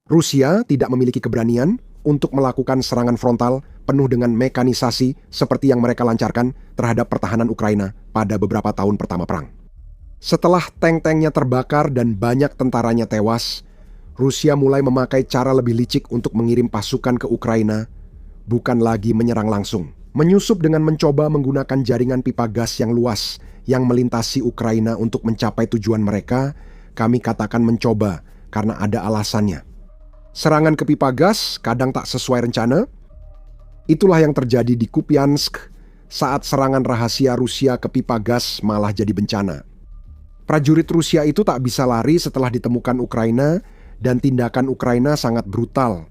Rusia tidak memiliki keberanian untuk melakukan serangan frontal penuh dengan mekanisasi seperti yang mereka lancarkan terhadap pertahanan Ukraina pada beberapa tahun pertama perang. Setelah tank-tanknya terbakar dan banyak tentaranya tewas, Rusia mulai memakai cara lebih licik untuk mengirim pasukan ke Ukraina, bukan lagi menyerang langsung. Menyusup dengan mencoba menggunakan jaringan pipa gas yang luas yang melintasi Ukraina untuk mencapai tujuan mereka. Kami katakan mencoba karena ada alasannya. Serangan ke pipa gas kadang tak sesuai rencana. Itulah yang terjadi di Kupiansk saat serangan rahasia Rusia ke pipa gas malah jadi bencana. Prajurit Rusia itu tak bisa lari setelah ditemukan Ukraina dan tindakan Ukraina sangat brutal.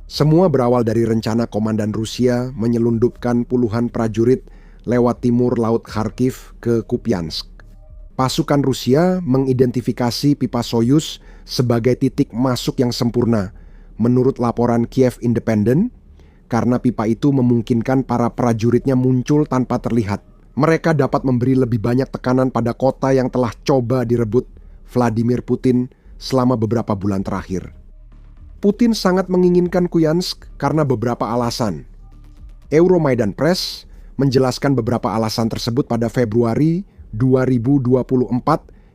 Semua berawal dari rencana komandan Rusia menyelundupkan puluhan prajurit lewat timur Laut Kharkiv ke Kupiansk. Pasukan Rusia mengidentifikasi pipa Soyuz sebagai titik masuk yang sempurna, menurut laporan Kiev Independent, karena pipa itu memungkinkan para prajuritnya muncul tanpa terlihat. Mereka dapat memberi lebih banyak tekanan pada kota yang telah coba direbut Vladimir Putin selama beberapa bulan terakhir. Putin sangat menginginkan Kupiansk karena beberapa alasan. Euromaidan Press menjelaskan beberapa alasan tersebut pada Februari 2024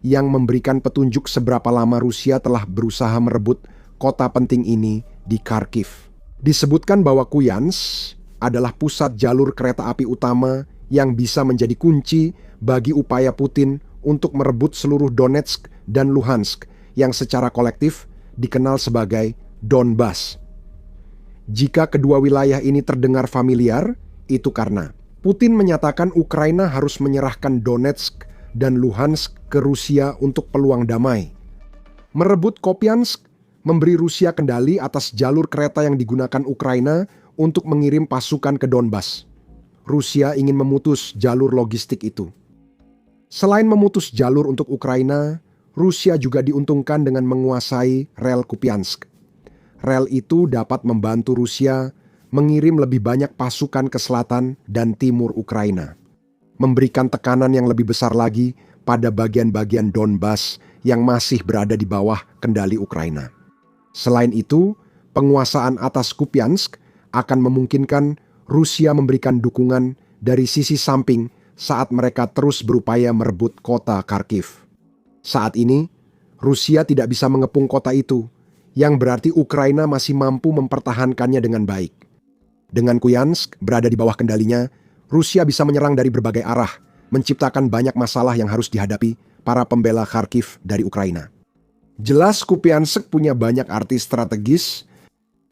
yang memberikan petunjuk seberapa lama Rusia telah berusaha merebut kota penting ini di Kharkiv. Disebutkan bahwa Kupiansk adalah pusat jalur kereta api utama yang bisa menjadi kunci bagi upaya Putin untuk merebut seluruh Donetsk dan Luhansk yang secara kolektif dikenal sebagai Donbas. Jika kedua wilayah ini terdengar familiar, itu karena Putin menyatakan Ukraina harus menyerahkan Donetsk dan Luhansk ke Rusia untuk peluang damai. Merebut Kupiansk memberi Rusia kendali atas jalur kereta yang digunakan Ukraina untuk mengirim pasukan ke Donbas. Rusia ingin memutus jalur logistik itu. Selain memutus jalur untuk Ukraina, Rusia juga diuntungkan dengan menguasai rel Kupiansk. Rel itu dapat membantu Rusia mengirim lebih banyak pasukan ke selatan dan timur Ukraina, memberikan tekanan yang lebih besar lagi pada bagian-bagian Donbas yang masih berada di bawah kendali Ukraina. Selain itu, penguasaan atas Kupiansk akan memungkinkan Rusia memberikan dukungan dari sisi samping saat mereka terus berupaya merebut kota Kharkiv. Saat ini, Rusia tidak bisa mengepung kota itu, yang berarti Ukraina masih mampu mempertahankannya dengan baik. Dengan Kupiansk berada di bawah kendalinya, Rusia bisa menyerang dari berbagai arah, menciptakan banyak masalah yang harus dihadapi para pembela Kharkiv dari Ukraina. Jelas Kupiansk punya banyak arti strategis,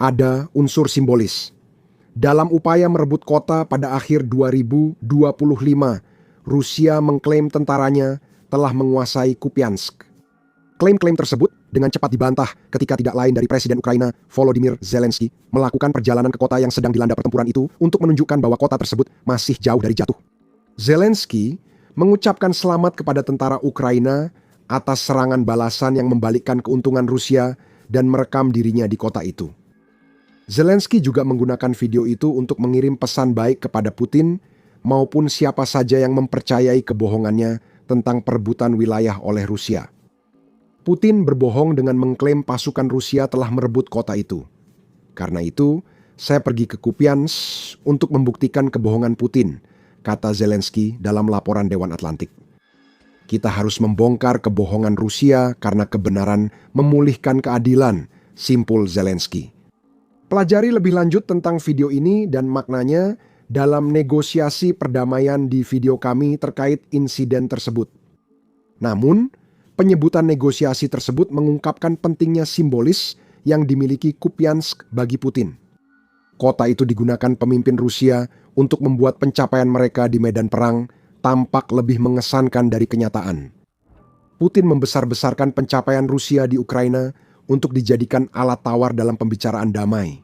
ada unsur simbolis. Dalam upaya merebut kota pada akhir 2025, Rusia mengklaim tentaranya telah menguasai Kupiansk. Klaim-klaim tersebut dengan cepat dibantah ketika tidak lain dari Presiden Ukraina Volodymyr Zelensky melakukan perjalanan ke kota yang sedang dilanda pertempuran itu untuk menunjukkan bahwa kota tersebut masih jauh dari jatuh. Zelensky mengucapkan selamat kepada tentara Ukraina atas serangan balasan yang membalikkan keuntungan Rusia dan merekam dirinya di kota itu. Zelensky juga menggunakan video itu untuk mengirim pesan baik kepada Putin maupun siapa saja yang mempercayai kebohongannya tentang perebutan wilayah oleh Rusia. Putin berbohong dengan mengklaim pasukan Rusia telah merebut kota itu. Karena itu, saya pergi ke Kupiansk untuk membuktikan kebohongan Putin, kata Zelensky dalam laporan Dewan Atlantik. Kita harus membongkar kebohongan Rusia karena kebenaran memulihkan keadilan, simpul Zelensky. Pelajari lebih lanjut tentang video ini dan maknanya dalam negosiasi perdamaian di video kami terkait insiden tersebut. Namun, penyebutan negosiasi tersebut mengungkapkan pentingnya simbolis yang dimiliki Kupiansk bagi Putin. Kota itu digunakan pemimpin Rusia untuk membuat pencapaian mereka di medan perang tampak lebih mengesankan dari kenyataan. Putin membesar-besarkan pencapaian Rusia di Ukraina untuk dijadikan alat tawar dalam pembicaraan damai.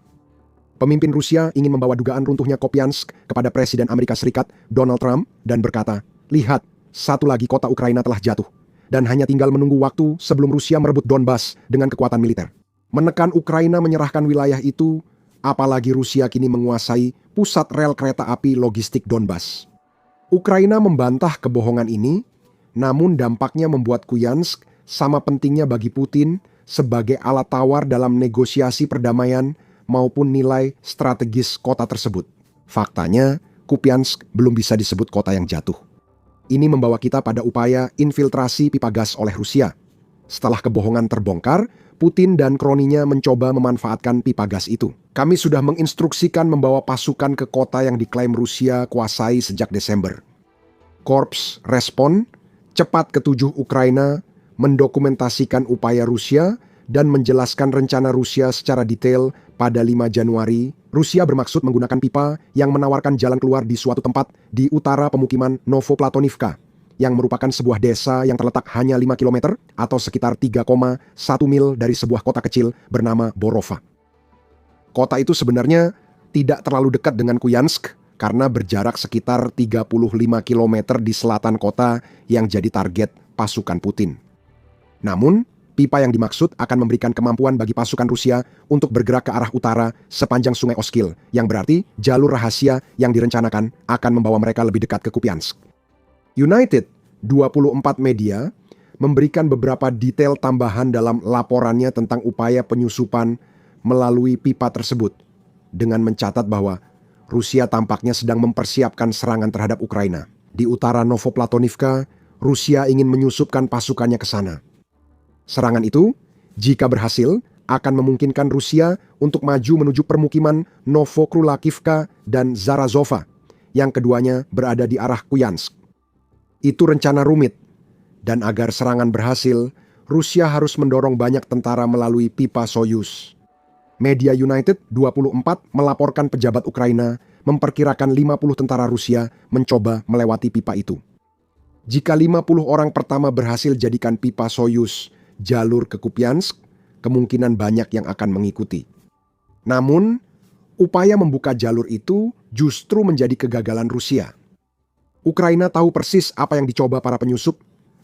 Pemimpin Rusia ingin membawa dugaan runtuhnya Kupiansk kepada Presiden Amerika Serikat Donald Trump dan berkata, "Lihat, satu lagi kota Ukraina telah jatuh. Dan hanya tinggal menunggu waktu sebelum Rusia merebut Donbas dengan kekuatan militer. Menekan Ukraina menyerahkan wilayah itu, apalagi Rusia kini menguasai pusat rel kereta api logistik Donbas." Ukraina membantah kebohongan ini, namun dampaknya membuat Kupiansk sama pentingnya bagi Putin sebagai alat tawar dalam negosiasi perdamaian maupun nilai strategis kota tersebut. Faktanya, Kupiansk belum bisa disebut kota yang jatuh. Ini membawa kita pada upaya infiltrasi pipa gas oleh Rusia. Setelah kebohongan terbongkar, Putin dan kroninya mencoba memanfaatkan pipa gas itu. Kami sudah menginstruksikan membawa pasukan ke kota yang diklaim Rusia kuasai sejak Desember. Korps Respon cepat ke-7 Ukraina mendokumentasikan upaya Rusia dan menjelaskan rencana Rusia secara detail. Pada 5 Januari, Rusia bermaksud menggunakan pipa yang menawarkan jalan keluar di suatu tempat di utara pemukiman Novoplatonivka, yang merupakan sebuah desa yang terletak hanya 5 km atau sekitar 3,1 mil dari sebuah kota kecil bernama Borova. Kota itu sebenarnya tidak terlalu dekat dengan Kupiansk karena berjarak sekitar 35 km di selatan kota yang jadi target pasukan Putin. Namun, pipa yang dimaksud akan memberikan kemampuan bagi pasukan Rusia untuk bergerak ke arah utara sepanjang sungai Oskil, yang berarti jalur rahasia yang direncanakan akan membawa mereka lebih dekat ke Kupiansk. United 24 Media memberikan beberapa detail tambahan dalam laporannya tentang upaya penyusupan melalui pipa tersebut, dengan mencatat bahwa Rusia tampaknya sedang mempersiapkan serangan terhadap Ukraina. Di utara Novoplatonivka, Rusia ingin menyusupkan pasukannya ke sana. Serangan itu, jika berhasil, akan memungkinkan Rusia untuk maju menuju permukiman Novokrulakivka dan Zarazova, yang keduanya berada di arah Kupiansk. Itu rencana rumit, dan agar serangan berhasil, Rusia harus mendorong banyak tentara melalui pipa Soyuz. Media United 24 melaporkan pejabat Ukraina memperkirakan 50 tentara Rusia mencoba melewati pipa itu. Jika 50 orang pertama berhasil jadikan pipa Soyuz jalur ke Kupiansk, kemungkinan banyak yang akan mengikuti. Namun, upaya membuka jalur itu justru menjadi kegagalan Rusia. Ukraina tahu persis apa yang dicoba para penyusup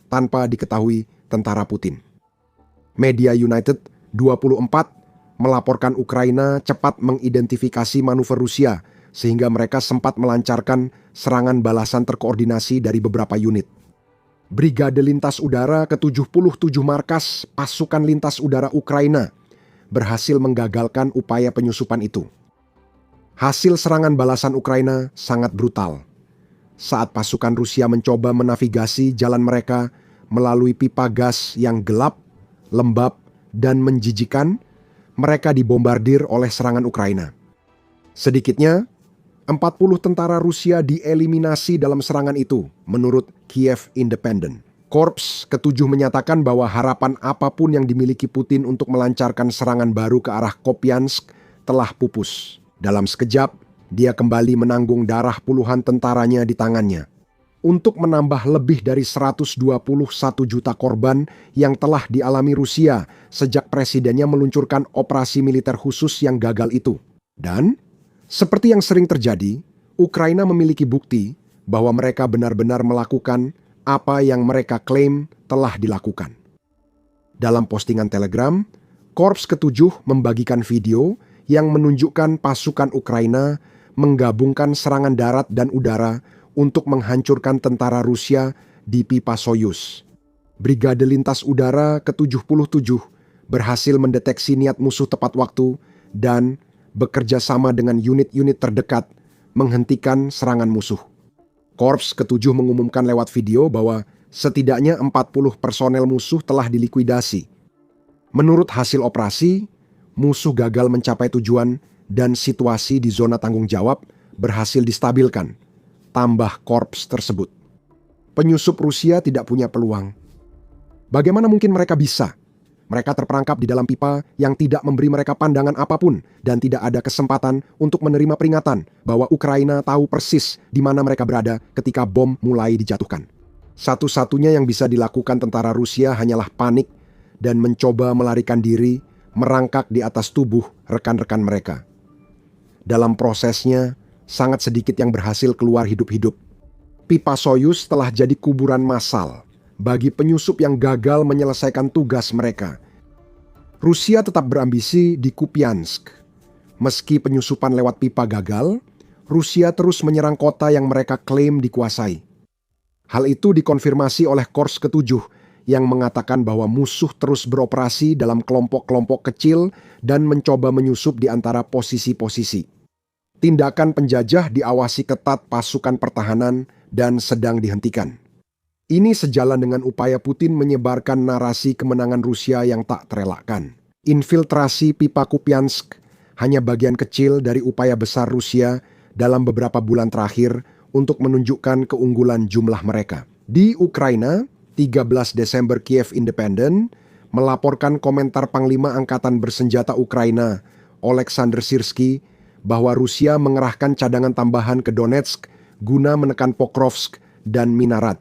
tanpa diketahui tentara Putin. Media United 24 melaporkan Ukraina cepat mengidentifikasi manuver Rusia sehingga mereka sempat melancarkan serangan balasan terkoordinasi dari beberapa unit. Brigade Lintas Udara ke-77 Markas Pasukan Lintas Udara Ukraina berhasil menggagalkan upaya penyusupan itu. Hasil serangan balasan Ukraina sangat brutal. Saat pasukan Rusia mencoba menavigasi jalan mereka melalui pipa gas yang gelap, lembab, dan menjijikan, mereka dibombardir oleh serangan Ukraina. Sedikitnya, 40 tentara Rusia dieliminasi dalam serangan itu, menurut Kiev Independent. Korps ke-7 menyatakan bahwa harapan apapun yang dimiliki Putin untuk melancarkan serangan baru ke arah Kupiansk telah pupus. Dalam sekejap, dia kembali menanggung darah puluhan tentaranya di tangannya. Untuk menambah lebih dari 121 juta korban yang telah dialami Rusia sejak presidennya meluncurkan operasi militer khusus yang gagal itu. Dan seperti yang sering terjadi, Ukraina memiliki bukti bahwa mereka benar-benar melakukan apa yang mereka klaim telah dilakukan. Dalam postingan Telegram, Korps ke-7 membagikan video yang menunjukkan pasukan Ukraina menggabungkan serangan darat dan udara untuk menghancurkan tentara Rusia di pipa Soyuz. Brigade Lintas Udara ke-77 berhasil mendeteksi niat musuh tepat waktu dan bekerja sama dengan unit-unit terdekat menghentikan serangan musuh. Korps ke-7 mengumumkan lewat video bahwa setidaknya 40 personel musuh telah dilikuidasi. Menurut hasil operasi, musuh gagal mencapai tujuan dan situasi di zona tanggung jawab berhasil distabilkan, tambah korps tersebut. Penyusup Rusia tidak punya peluang. Bagaimana mungkin mereka bisa? Mereka terperangkap di dalam pipa yang tidak memberi mereka pandangan apapun dan tidak ada kesempatan untuk menerima peringatan bahwa Ukraina tahu persis di mana mereka berada ketika bom mulai dijatuhkan. Satu-satunya yang bisa dilakukan tentara Rusia hanyalah panik dan mencoba melarikan diri, merangkak di atas tubuh rekan-rekan mereka. Dalam prosesnya, sangat sedikit yang berhasil keluar hidup-hidup. Pipa Soyuz telah jadi kuburan massal bagi penyusup yang gagal menyelesaikan tugas mereka. Rusia tetap berambisi di Kupiansk. Meski penyusupan lewat pipa gagal, Rusia terus menyerang kota yang mereka klaim dikuasai. Hal itu dikonfirmasi oleh Korps ke-7 yang mengatakan bahwa musuh terus beroperasi dalam kelompok-kelompok kecil dan mencoba menyusup di antara posisi-posisi. Tindakan penjajah diawasi ketat pasukan pertahanan dan sedang dihentikan. Ini sejalan dengan upaya Putin menyebarkan narasi kemenangan Rusia yang tak terelakkan. Infiltrasi pipa Kupiansk hanya bagian kecil dari upaya besar Rusia dalam beberapa bulan terakhir untuk menunjukkan keunggulan jumlah mereka. Di Ukraina, 13 Desember Kiev Independent melaporkan komentar Panglima Angkatan Bersenjata Ukraina, Oleksandr Syrskyi, bahwa Rusia mengerahkan cadangan tambahan ke Donetsk guna menekan Pokrovsk dan Minarat.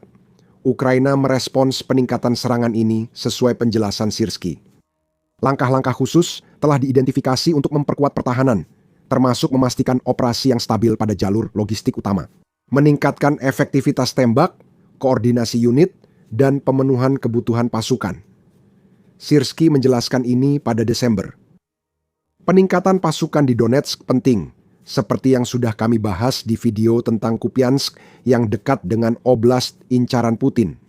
Ukraina merespons peningkatan serangan ini sesuai penjelasan Syrskyi. Langkah-langkah khusus telah diidentifikasi untuk memperkuat pertahanan, termasuk memastikan operasi yang stabil pada jalur logistik utama, meningkatkan efektivitas tembak, koordinasi unit, dan pemenuhan kebutuhan pasukan. Syrskyi menjelaskan ini pada Desember. Peningkatan pasukan di Donetsk penting, seperti yang sudah kami bahas di video tentang Kupiansk yang dekat dengan Oblast incaran Putin.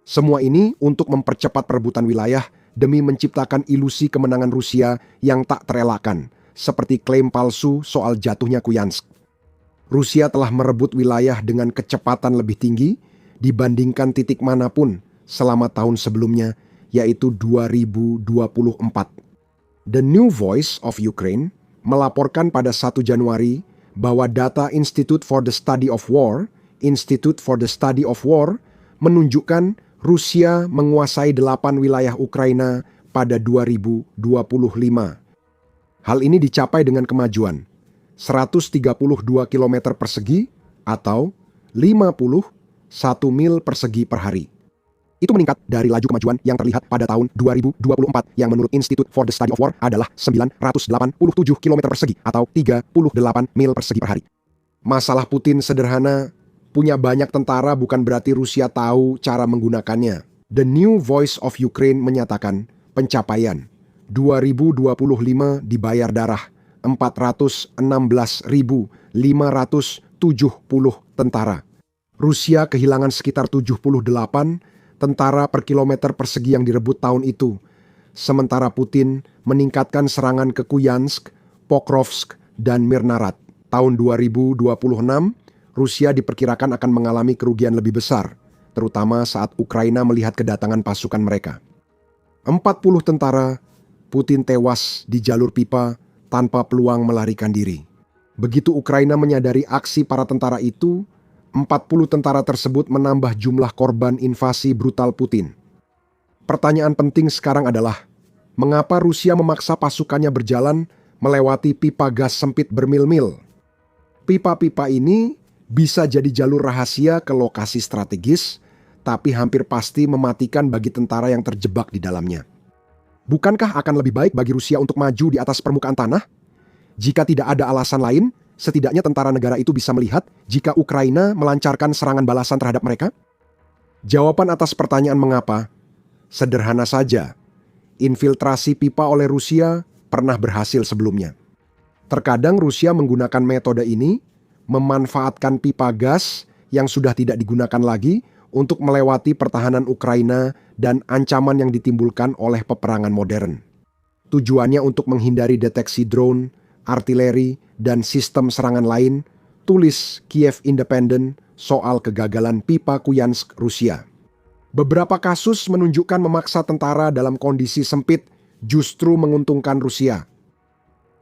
Semua ini untuk mempercepat perebutan wilayah demi menciptakan ilusi kemenangan Rusia yang tak terelakkan, seperti klaim palsu soal jatuhnya Kupiansk. Rusia telah merebut wilayah dengan kecepatan lebih tinggi dibandingkan titik manapun selama tahun sebelumnya, yaitu 2024. The New Voice of Ukraine melaporkan pada 1 Januari bahwa data Institute for the Study of War, menunjukkan Rusia menguasai 8 wilayah Ukraina pada 2025. Hal ini dicapai dengan kemajuan 132 km persegi atau 51 mil persegi per hari. Itu meningkat dari laju kemajuan yang terlihat pada tahun 2024 yang menurut Institute for the Study of War adalah 987 km persegi atau 38 mil persegi per hari. Masalah Putin sederhana, punya banyak tentara bukan berarti Rusia tahu cara menggunakannya. The New Voice of Ukraine menyatakan pencapaian 2025 dibayar darah 416.570 tentara. Rusia kehilangan sekitar 78 tentara per kilometer persegi yang direbut tahun itu. Sementara Putin meningkatkan serangan ke Kupiansk, Pokrovsk, dan Mirnarat. Tahun 2026, Rusia diperkirakan akan mengalami kerugian lebih besar, terutama saat Ukraina melihat kedatangan pasukan mereka. 40 tentara Putin tewas di jalur pipa tanpa peluang melarikan diri. Begitu Ukraina menyadari aksi para tentara itu, 40 tentara tersebut menambah jumlah korban invasi brutal Putin. Pertanyaan penting sekarang adalah, mengapa Rusia memaksa pasukannya berjalan melewati pipa gas sempit bermil-mil? Pipa-pipa ini bisa jadi jalur rahasia ke lokasi strategis, tapi hampir pasti mematikan bagi tentara yang terjebak di dalamnya. Bukankah akan lebih baik bagi Rusia untuk maju di atas permukaan tanah? Jika tidak ada alasan lain, setidaknya tentara negara itu bisa melihat jika Ukraina melancarkan serangan balasan terhadap mereka? Jawaban atas pertanyaan mengapa? Sederhana saja, infiltrasi pipa oleh Rusia pernah berhasil sebelumnya. Terkadang Rusia menggunakan metode ini, memanfaatkan pipa gas yang sudah tidak digunakan lagi untuk melewati pertahanan Ukraina dan ancaman yang ditimbulkan oleh peperangan modern. Tujuannya untuk menghindari deteksi drone, artileri, dan sistem serangan lain, tulis Kiev Independent soal kegagalan pipa Kupiansk Rusia. Beberapa kasus menunjukkan memaksa tentara dalam kondisi sempit justru menguntungkan Rusia.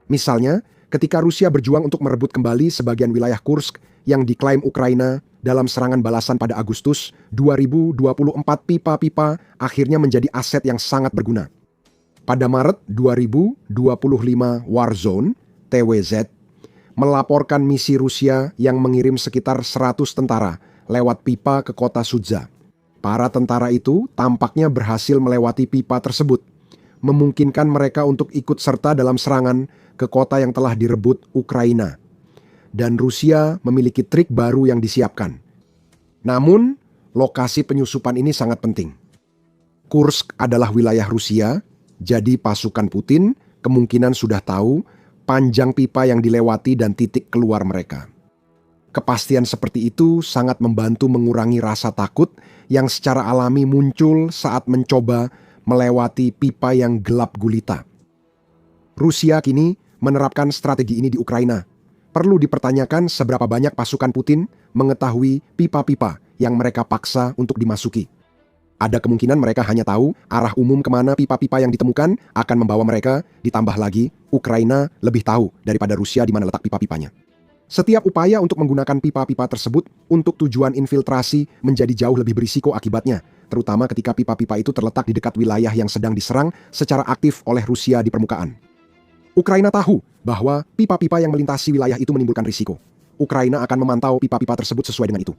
Misalnya, ketika Rusia berjuang untuk merebut kembali sebagian wilayah Kursk yang diklaim Ukraina dalam serangan balasan pada Agustus 2024, pipa-pipa akhirnya menjadi aset yang sangat berguna. Pada Maret 2025, Warzone, TWZ, melaporkan misi Rusia yang mengirim sekitar 100 tentara lewat pipa ke kota Sudza. Para tentara itu tampaknya berhasil melewati pipa tersebut, memungkinkan mereka untuk ikut serta dalam serangan ke kota yang telah direbut Ukraina. Dan Rusia memiliki trik baru yang disiapkan. Namun, lokasi penyusupan ini sangat penting. Kursk adalah wilayah Rusia, jadi pasukan Putin kemungkinan sudah tahu panjang pipa yang dilewati dan titik keluar mereka. Kepastian seperti itu sangat membantu mengurangi rasa takut yang secara alami muncul saat mencoba melewati pipa yang gelap gulita. Rusia kini menerapkan strategi ini di Ukraina. Perlu dipertanyakan seberapa banyak pasukan Putin mengetahui pipa-pipa yang mereka paksa untuk dimasuki. Ada kemungkinan mereka hanya tahu arah umum kemana pipa-pipa yang ditemukan akan membawa mereka, ditambah lagi Ukraina lebih tahu daripada Rusia di mana letak pipa-pipanya. Setiap upaya untuk menggunakan pipa-pipa tersebut untuk tujuan infiltrasi menjadi jauh lebih berisiko akibatnya, terutama ketika pipa-pipa itu terletak di dekat wilayah yang sedang diserang secara aktif oleh Rusia di permukaan. Ukraina tahu bahwa pipa-pipa yang melintasi wilayah itu menimbulkan risiko. Ukraina akan memantau pipa-pipa tersebut sesuai dengan itu.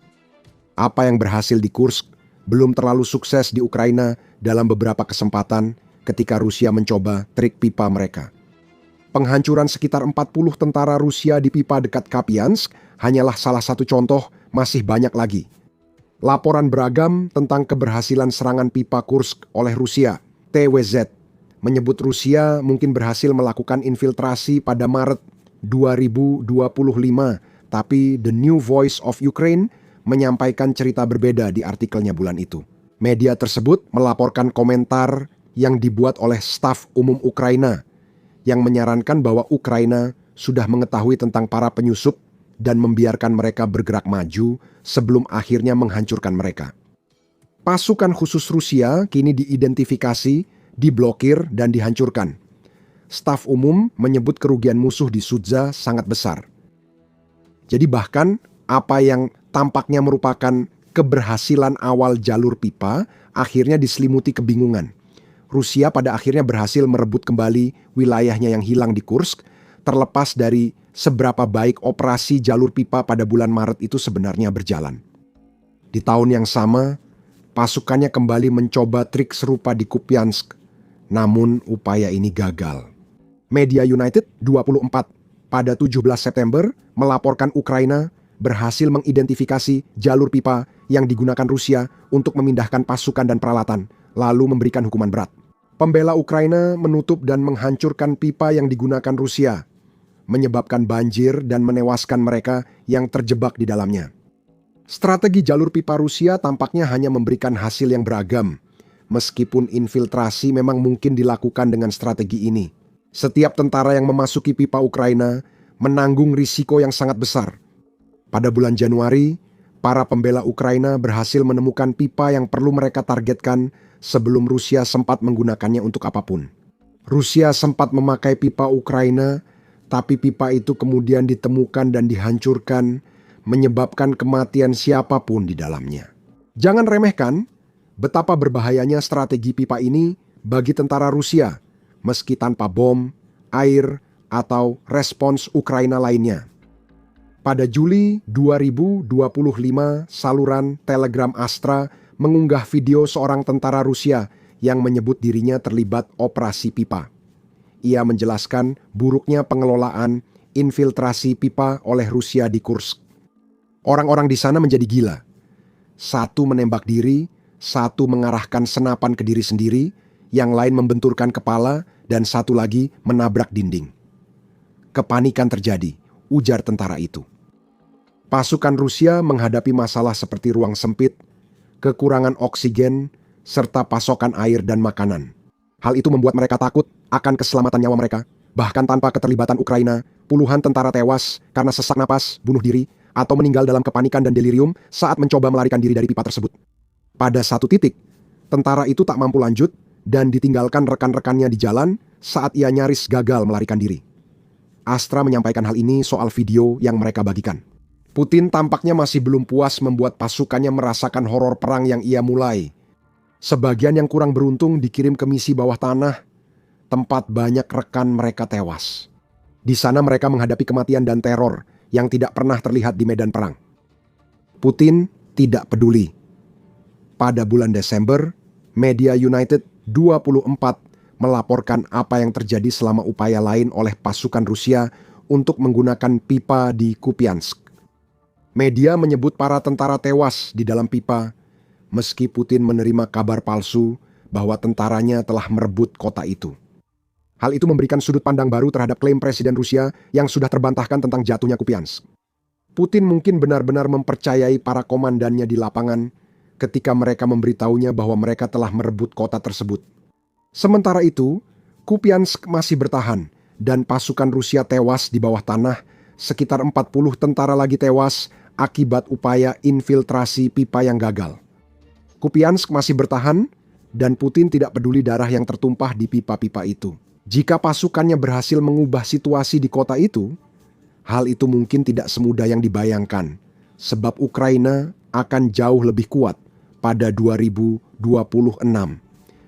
Apa yang berhasil di Kursk belum terlalu sukses di Ukraina dalam beberapa kesempatan ketika Rusia mencoba trik pipa mereka. Penghancuran sekitar 40 tentara Rusia di pipa dekat Kupiansk hanyalah salah satu contoh, masih banyak lagi. Laporan beragam tentang keberhasilan serangan pipa Kursk oleh Rusia, TWZ, menyebut Rusia mungkin berhasil melakukan infiltrasi pada Maret 2025, tapi The New Voice of Ukraine menyampaikan cerita berbeda di artikelnya bulan itu. Media tersebut melaporkan komentar yang dibuat oleh staf umum Ukraina yang menyarankan bahwa Ukraina sudah mengetahui tentang para penyusup dan membiarkan mereka bergerak maju sebelum akhirnya menghancurkan mereka. Pasukan khusus Rusia kini diidentifikasi, diblokir, dan dihancurkan. Staf umum menyebut kerugian musuh di Sudza sangat besar. Jadi bahkan apa yang tampaknya merupakan keberhasilan awal jalur pipa akhirnya diselimuti kebingungan. Rusia pada akhirnya berhasil merebut kembali wilayahnya yang hilang di Kursk, terlepas dari seberapa baik operasi jalur pipa pada bulan Maret itu sebenarnya berjalan. Di tahun yang sama, pasukannya kembali mencoba trik serupa di Kupiansk, namun upaya ini gagal. Media United 24 pada 17 September melaporkan Ukraina berhasil mengidentifikasi jalur pipa yang digunakan Rusia untuk memindahkan pasukan dan peralatan, lalu memberikan hukuman berat. Pembela Ukraina menutup dan menghancurkan pipa yang digunakan Rusia, menyebabkan banjir dan menewaskan mereka yang terjebak di dalamnya. Strategi jalur pipa Rusia tampaknya hanya memberikan hasil yang beragam, meskipun infiltrasi memang mungkin dilakukan dengan strategi ini. Setiap tentara yang memasuki pipa Ukraina menanggung risiko yang sangat besar. Pada bulan Januari, para pembela Ukraina berhasil menemukan pipa yang perlu mereka targetkan sebelum Rusia sempat menggunakannya untuk apapun. Rusia sempat memakai pipa Ukraina, tapi pipa itu kemudian ditemukan dan dihancurkan, menyebabkan kematian siapapun di dalamnya. Jangan remehkan betapa berbahayanya strategi pipa ini bagi tentara Rusia, meski tanpa bom, air, atau respons Ukraina lainnya. Pada Juli 2025, saluran Telegram Astra mengunggah video seorang tentara Rusia yang menyebut dirinya terlibat operasi pipa. Ia menjelaskan buruknya pengelolaan infiltrasi pipa oleh Rusia di Kursk. Orang-orang di sana menjadi gila. Satu menembak diri, satu mengarahkan senapan ke diri sendiri, yang lain membenturkan kepala, dan satu lagi menabrak dinding. Kepanikan terjadi, ujar tentara itu. Pasukan Rusia menghadapi masalah seperti ruang sempit, kekurangan oksigen, serta pasokan air dan makanan. Hal itu membuat mereka takut akan keselamatan nyawa mereka. Bahkan tanpa keterlibatan Ukraina, puluhan tentara tewas karena sesak napas, bunuh diri, atau meninggal dalam kepanikan dan delirium saat mencoba melarikan diri dari pipa tersebut. Pada satu titik, tentara itu tak mampu lanjut dan ditinggalkan rekan-rekannya di jalan saat ia nyaris gagal melarikan diri. Astra menyampaikan hal ini soal video yang mereka bagikan. Putin tampaknya masih belum puas membuat pasukannya merasakan horor perang yang ia mulai. Sebagian yang kurang beruntung dikirim ke misi bawah tanah, tempat banyak rekan mereka tewas. Di sana mereka menghadapi kematian dan teror yang tidak pernah terlihat di medan perang. Putin tidak peduli. Pada bulan Desember, Media United 24 melaporkan apa yang terjadi selama upaya lain oleh pasukan Rusia untuk menggunakan pipa di Kupiansk. Media menyebut para tentara tewas di dalam pipa, meski Putin menerima kabar palsu bahwa tentaranya telah merebut kota itu. Hal itu memberikan sudut pandang baru terhadap klaim Presiden Rusia yang sudah terbantahkan tentang jatuhnya Kupiansk. Putin mungkin benar-benar mempercayai para komandannya di lapangan ketika mereka memberitahunya bahwa mereka telah merebut kota tersebut. Sementara itu, Kupiansk masih bertahan dan pasukan Rusia tewas di bawah tanah, sekitar 40 tentara lagi tewas akibat upaya infiltrasi pipa yang gagal. Kupiansk masih bertahan dan Putin tidak peduli darah yang tertumpah di pipa-pipa itu. Jika pasukannya berhasil mengubah situasi di kota itu, hal itu mungkin tidak semudah yang dibayangkan, sebab Ukraina akan jauh lebih kuat pada 2026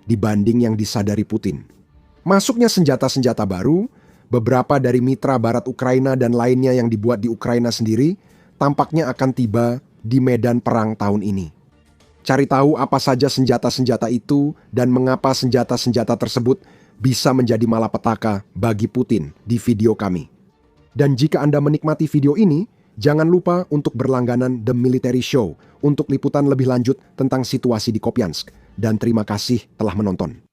dibanding yang disadari Putin. Masuknya senjata-senjata baru, beberapa dari mitra barat Ukraina dan lainnya yang dibuat di Ukraina sendiri, tampaknya akan tiba di medan perang tahun ini. Cari tahu apa saja senjata-senjata itu dan mengapa senjata-senjata tersebut bisa menjadi malapetaka bagi Putin di video kami. Dan jika Anda menikmati video ini, jangan lupa untuk berlangganan The Military Show untuk liputan lebih lanjut tentang situasi di Kupiansk. Dan terima kasih telah menonton.